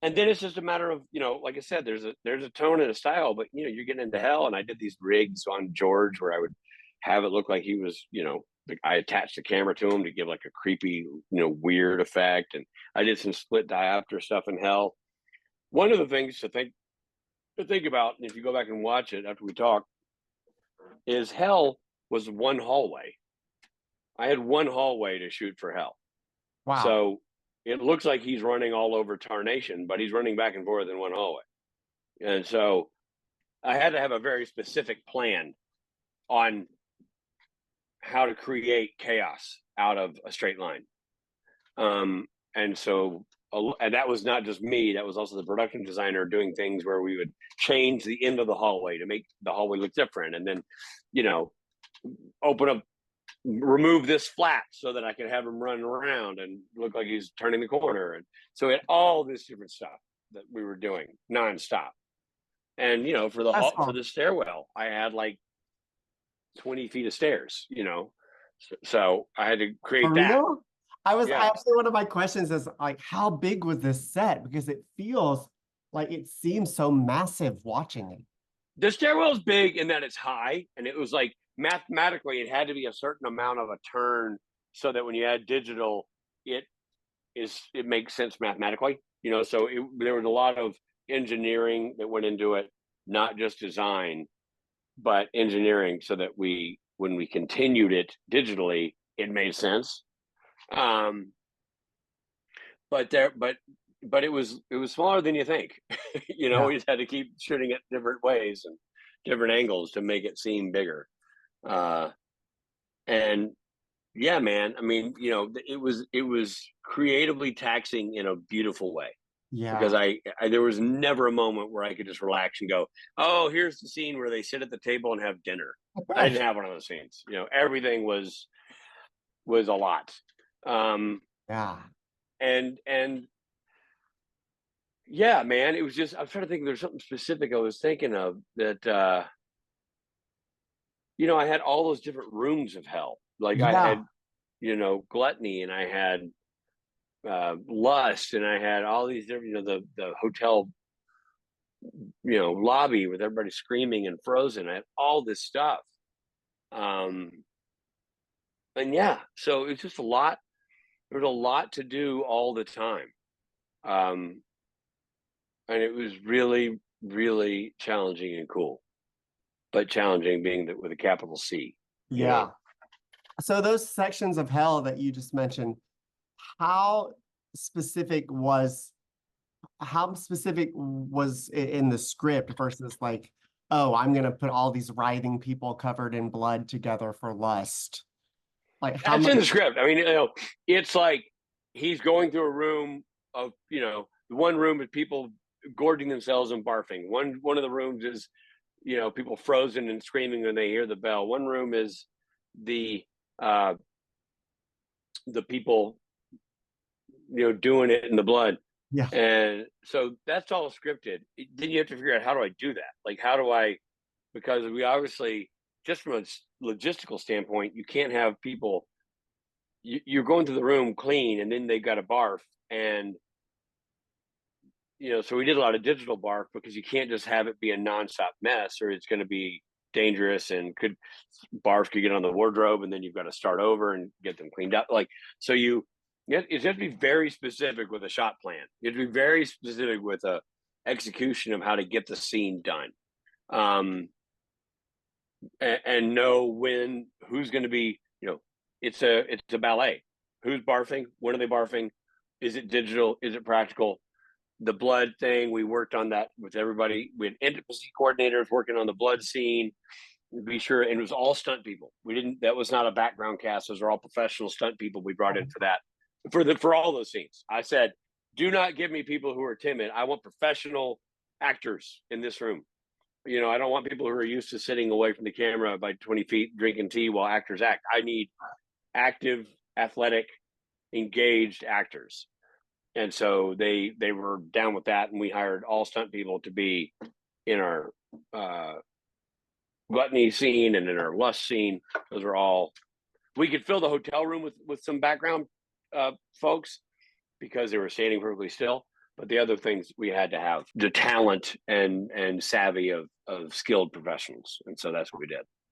and then it's just a matter of, like I said, there's a tone and a style, but you're getting into hell. And I did these rigs on George where I would have it look like he was, like I attached the camera to him to give like a creepy, weird effect. And I did some split diopter stuff in hell. One of the things to think about, and if you go back and watch it after we talk, is hell was one hallway. I had one hallway to shoot for hell. Wow. So it looks like he's running all over Tarnation, but he's running back and forth in one hallway. And so I had to have a very specific plan on how to create chaos out of a straight line. And so, and that was not just me, that was also the production designer doing things where we would change the end of the hallway to make the hallway look different. And then, open up, remove this flat so that I could have him run around and look like he's turning the corner. And so we had all this different stuff that we were doing nonstop. And for the That's for awesome. the stairwell, I had like 20 feet of stairs. So I had to For create that. real? I Yeah, actually, one of my questions is like, how big was this set? Because it feels like it seems so massive watching it. the stairwell is big in that it's high, and it was like mathematically it had to be a certain amount of a turn so that when you add digital, it it makes sense mathematically. So there was a lot of engineering that went into it, not just design, but engineering, so that when we continued it digitally, it made sense. Um, but it was smaller than you think. Yeah. We just had to keep shooting it different ways and different angles to make it seem bigger. Uh, and yeah, man, I mean, it was creatively taxing in a beautiful way, because Yeah. I there was never a moment where I could just relax and go, oh, here's the scene where they sit at the table and have dinner. I didn't have one of those scenes. Everything was a lot. Um, Yeah. and yeah, man, it was just, I'm trying to think if there's something specific I was thinking of that. I had all those different rooms of hell. Like I Yeah. had, gluttony, and I had lust, and I had all these different, the hotel, lobby with everybody screaming and frozen. I had all this stuff. Um, and yeah, so it's just a lot. There's a lot to do all the time. Um, and it was really, really challenging and cool, but challenging being that with a capital C, you know. Yeah. So those sections of hell that you just mentioned, how specific was how specific was it in the script versus like, oh, I'm gonna put all these writhing people covered in blood together for lust? Like how That's much? in the script. I mean, it's like he's going through a room of, one room with people gorging themselves and barfing. One of the rooms is, people frozen and screaming when they hear the bell. One room is the uh the people, doing it in the blood. Yeah. And so that's all scripted. Then you have to figure out, how do I do that? Like, how do I, because we obviously, just from a logistical standpoint, you can't have people, you're going to the room clean and then they've got to barf. And, so we did a lot of digital barf because you can't just have it be a nonstop mess, or it's going to be dangerous, and barf could get on the wardrobe, and then you've got to start over and get them cleaned up. Like, so you have to be very specific with a shot plan. You have to be very specific with a execution of how to get the scene done. And know who's going to be, it's a ballet. Who's barfing? When are they barfing? Is it digital? Is it practical? The blood thing, we worked on that with everybody. We had intimacy coordinators working on the blood scene. Be sure, and it was all stunt people. That was not a background cast. Those are all professional stunt people we brought in for that, for all those scenes. I said, do not give me people who are timid. I want professional actors in this room. I don't want people who are used to sitting away from the camera by 20 feet drinking tea while actors act. I need active, athletic, engaged actors. And so they were down with that, and we hired all stunt people to be in our gluttony scene and in our lust scene. Those are all, we could fill the hotel room with some background folks because they were standing perfectly still. But the other things we had to have the talent and savvy of skilled professionals, and so that's what we did.